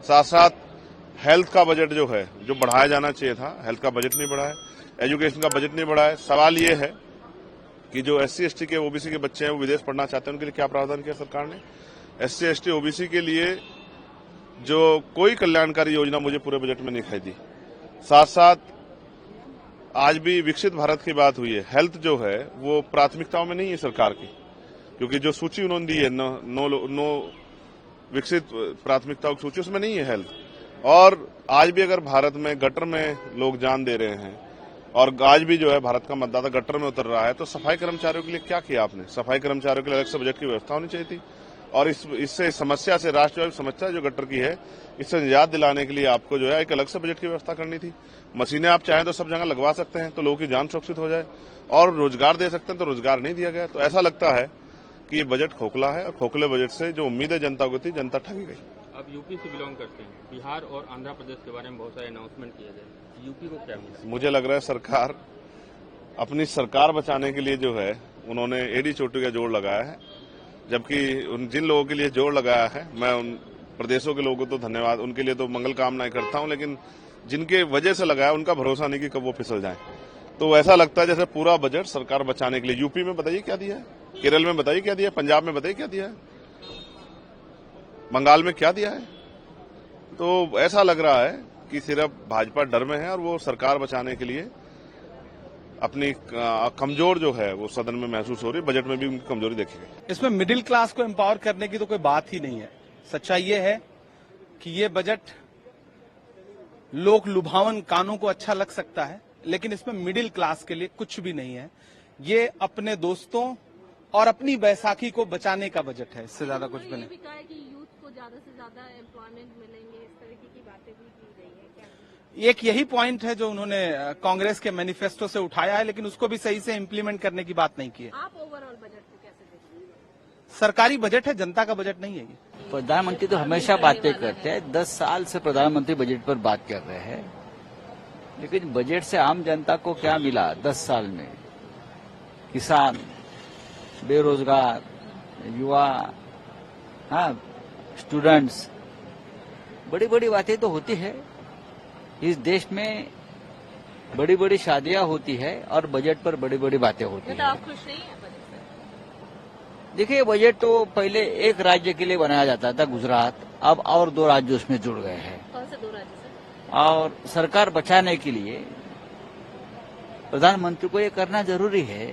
साथ साथ हेल्थ का बजट जो है, जो बढ़ाया जाना चाहिए था, हेल्थ का बजट नहीं बढ़ा है, एजुकेशन का बजट नहीं बढ़ा है। सवाल ये है कि जो SC ST के OBC के बच्चे हैं वो विदेश पढ़ना चाहते हैं, उनके लिए क्या प्रावधान किया सरकार ने। SC ST OBC के लिए जो कोई कल्याणकारी योजना मुझे पूरे बजट में नहीं दिखाई दी। साथ साथ आज भी विकसित भारत की बात हुई है, हेल्थ जो है वो प्राथमिकताओं में नहीं है सरकार की, क्योंकि जो सूची उन्होंने दी है नो विकसित प्राथमिकताओं की सूची, उसमें नहीं है हेल्थ। और आज भी अगर भारत में गटर में लोग जान दे रहे हैं और आज भी जो है भारत का मतदाता गटर में उतर रहा है, तो सफाई कर्मचारियों के लिए क्या किया आपने? सफाई कर्मचारियों के लिए अलग से बजट की व्यवस्था होनी चाहिए थी। और इससे समस्या से, राष्ट्रव्यापी समस्या जो गटर की है, इससे निजात दिलाने के लिए आपको जो है एक अलग से बजट की व्यवस्था करनी थी। मशीनें आप चाहें तो सब जगह लगवा सकते हैं, तो लोगों की जान सुरक्षित हो जाए, और रोजगार दे सकते हैं, तो रोजगार नहीं दिया गया। तो ऐसा लगता है कि ये बजट खोखला है, और खोखले बजट से जो उम्मीदें जनता को थी, जनता ठगी गई। अब यूपी से बिलोंग करते हैं, बिहार और आंध्र प्रदेश के बारे में बहुत सारे अनाउंसमेंट किए गए, यूपी को क्या मिला? मुझे लग रहा है सरकार अपनी सरकार बचाने के लिए जो है उन्होंने एड़ी चोटी का जोड़ लगाया है, जबकि जिन लोगों के लिए जोड़ लगाया है, मैं उन प्रदेशों के लोगों को तो धन्यवाद, उनके लिए तो मंगल कामनाएं करता हूं, लेकिन जिनके वजह से लगाया उनका भरोसा नहीं कि कब वो फिसल जाए। तो ऐसा लगता है जैसे पूरा बजट सरकार बचाने के लिए। यूपी में बताइए क्या दिया है, केरल में बताइए क्या दिया है, पंजाब में बताइए क्या दिया है, बंगाल में क्या दिया है। तो ऐसा लग रहा है कि सिर्फ भाजपा डर में है और वो सरकार बचाने के लिए अपनी कमजोर जो है वो सदन में महसूस हो रही है। बजट में भी उनकी कमजोरी देखी गई। इसमें मिडिल क्लास को एम्पावर करने की तो कोई बात ही नहीं है। सच्चाई ये है कि ये बजट लोक लुभावन कानों को अच्छा लग सकता है, लेकिन इसमें मिडिल क्लास के लिए कुछ भी नहीं है। ये अपने दोस्तों और अपनी बैसाखी को बचाने का बजट है, इससे ज्यादा कुछ भी नहीं। यूथ को ज्यादा से ज्यादा एम्प्लॉयमेंट मिलेंगे, इस तरह की बातें भी की गई है क्या? एक यही पॉइंट है जो उन्होंने कांग्रेस के मैनिफेस्टो से उठाया है, लेकिन उसको भी सही से इम्प्लीमेंट करने की बात नहीं की है। आप ओवरऑल बजट को कैसे देखते हैं? सरकारी बजट है, जनता का बजट नहीं है ये। प्रधानमंत्री तो हमेशा बातें करते हैं, 10 साल से प्रधानमंत्री बजट पर बात कर रहे हैं, लेकिन बजट से आम जनता को क्या मिला 10 साल में? किसान, बेरोजगार, युवा, स्टूडेंट्स, बड़ी बड़ी बातें तो होती है। इस देश में बड़ी बड़ी शादियां होती है और बजट पर बड़ी बड़ी बातें होती है। तो आप खुश नहीं है बजट से? देखिए, बजट तो पहले एक राज्य के लिए बनाया जाता था, गुजरात, अब और 2 राज्य उसमें जुड़ गए हैं। कौन से 2 राज्य से? और सरकार बचाने के लिए प्रधानमंत्री को ये करना जरूरी है।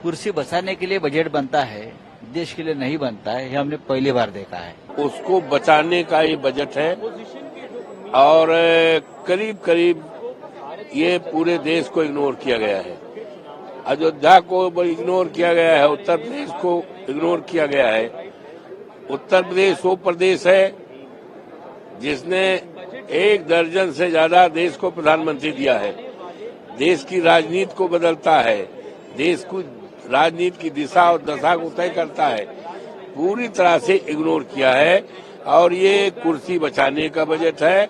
कुर्सी बचाने के लिए बजट बनता है, देश के लिए नहीं बनता है, ये हमने पहली बार देखा है। उसको बचाने का ये बजट है और करीब करीब ये पूरे देश को इग्नोर किया गया है। अयोध्या को इग्नोर किया गया है, उत्तर प्रदेश को इग्नोर किया गया है। उत्तर प्रदेश वो प्रदेश है जिसने 1 दर्जन से ज्यादा देश को प्रधानमंत्री दिया है, देश की राजनीति को बदलता है, देश को राजनीति की दिशा और दशा को तय करता है, पूरी तरह से इग्नोर किया है। और ये कुर्सी बचाने का बजट है,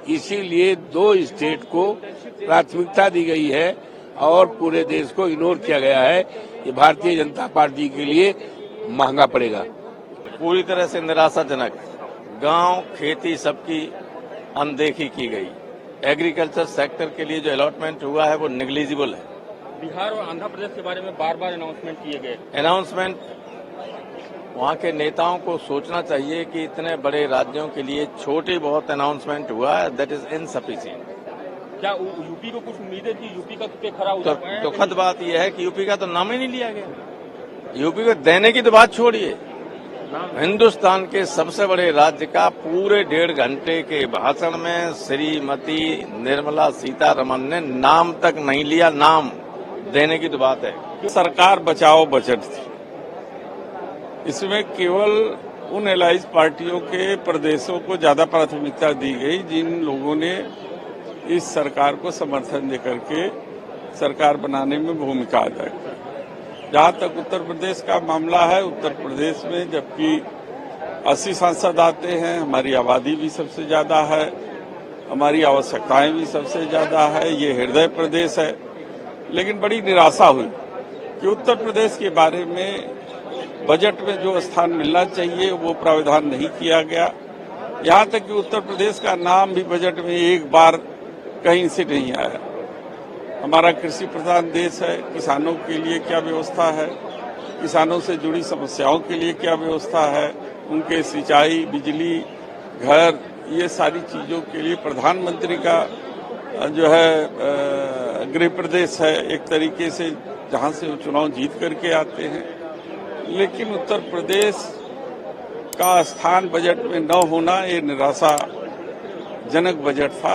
इसीलिए 2 स्टेट को प्राथमिकता दी गई है और पूरे देश को इग्नोर किया गया है। ये भारतीय जनता पार्टी के लिए महंगा पड़ेगा। पूरी तरह से निराशाजनक, गांव खेती सबकी अनदेखी की गई। एग्रीकल्चर सेक्टर के लिए जो अलॉटमेंट हुआ है वो नेग्लिजिबल है। बिहार और आंध्र प्रदेश के बारे में बार बार अनाउंसमेंट किए गए। अनाउंसमेंट वहाँ के नेताओं को सोचना चाहिए कि इतने बड़े राज्यों के लिए छोटी बहुत अनाउंसमेंट हुआ है, दैट इज इनसफिशिएंट। क्या यूपी को कुछ उम्मीदें थी? यूपी का पे खरा उतर पाए? दुखद बात यह है कि यूपी का तो नाम ही नहीं लिया गया। यूपी को देने की तो बात छोड़िए, हिंदुस्तान के सबसे बड़े राज्य का पूरे 1.5 घंटे के भाषण में श्रीमती निर्मला सीतारमण ने नाम तक नहीं लिया। नाम देने की तो बात है। सरकार बचाओ बजट थी, इसमें केवल उन एलाइज पार्टियों के प्रदेशों को ज्यादा प्राथमिकता दी गई जिन लोगों ने इस सरकार को समर्थन देकर के सरकार बनाने में भूमिका अदा की। जहां तक उत्तर प्रदेश का मामला है, उत्तर प्रदेश में जबकि 80 सांसद आते हैं, हमारी आबादी भी सबसे ज्यादा है, हमारी आवश्यकताएं भी सबसे ज्यादा है, ये हृदय प्रदेश है, लेकिन बड़ी निराशा हुई कि उत्तर प्रदेश के बारे में बजट में जो स्थान मिलना चाहिए वो प्रावधान नहीं किया गया। यहाँ तक कि उत्तर प्रदेश का नाम भी बजट में एक बार कहीं से नहीं आया। हमारा कृषि प्रधान देश है, किसानों के लिए क्या व्यवस्था है, किसानों से जुड़ी समस्याओं के लिए क्या व्यवस्था है, उनके सिंचाई, बिजली, घर, ये सारी चीजों के लिए प्रधानमंत्री का जो है गृह प्रदेश है एक तरीके से, जहां से वो चुनाव जीत करके आते हैं। लेकिन उत्तर प्रदेश का स्थान बजट में न होना ये निराशाजनक बजट था।